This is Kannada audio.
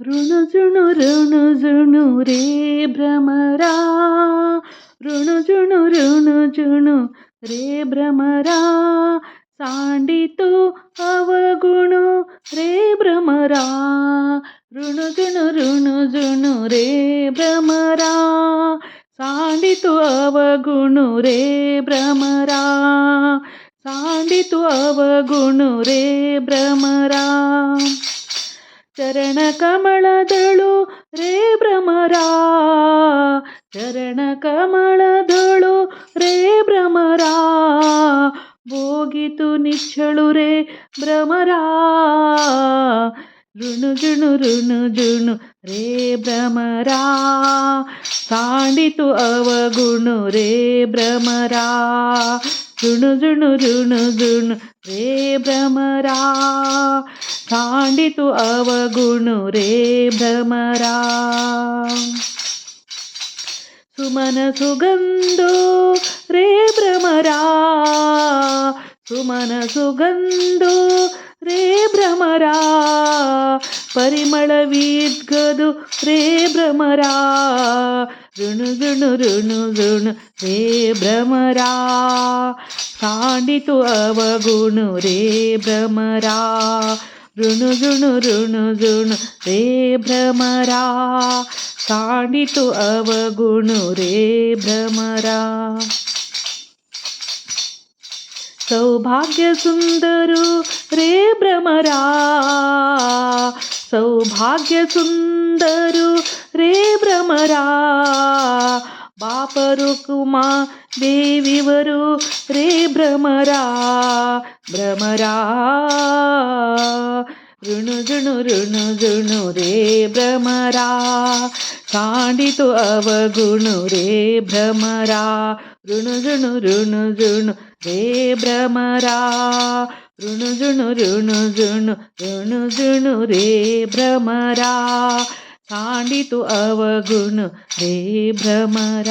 ಋಣು ರೇ ಭ್ರಮರ ಋಣು ರೇ ಭ್ರಮರ ಸಾಂಡಿತು ಅವಗುಣು ರೇ ಭ್ರಮರ ಋಣು ರೇ ಭ್ರಮರ ಸಾಂಡಿತು ಅವಗುಣು ರೇ ಭ್ರಮರ ಸಾಂಡಿತು ಅವಗುಣು ರೇ ಭ್ರಮರ ಚರಣ ಕಮಲದಳು ರೇ ಭ್ರಮರ ಚರಣ ಕಮಲದಳು ರೇ ಭ್ರಮರ ಭೋಗಿತು ನಿಚ್ಚಳು ರೇ ಭ್ರಮರ ಋಣು ರೇ ಭ್ರಮರ ಸಾಂಡಿತು ಅವಗುಣು ರೇ ಭ್ರಮರ ಋಣು ರೇ ಭ್ರಮರ ಸಾಂಡಿತು ಅವಗುಣು ರೇ ಭ್ರಮರ ಸುಮನ ಸುಗಂಧೋ ರೇ ಭ್ರಮರ ಸುಮನ ಸುಗಂಧೋ ರೇ ಭ್ರಮರ ಪರಿಮಳವೀದ್ಗದು ರೇ ಭ್ರಮರ ಋಣು ರೇ ಭ್ರಮರ ಸಾಂಡಿತು ಅವಗುಣು ರೇ ಭ್ರಮರ ಋಣು ರೇ ಭ್ರಮರ ಸಾಂಡಿತು ಅವಗುಣು ರೇ ಭ್ರಮರ ಸೌಭಾಗ್ಯ ಸುಂದರು ರೇ ಭ್ರಮರ ಸೌಭಾಗ್ಯ ಸುಂದರು ರೇ ಭ್ರಮರ ಬಾಪರು ಕುಮಾ ದೇವಿವರು ರೇ ಭ್ರಮರ ಭ್ರಮರ ಋಣು ರೇ ಭ್ರಮರ ಸಾಂಡಿತು ಅವಗುಣು ರೇ ಭ್ರಮರ ಋಣು ರೇ ಭ್ರಮರ ಋಣು ರೇ ಭ್ರಮರ ಸಾಂಡಿತು ಅವಗುಣು ರೇ ಭ್ರಮರ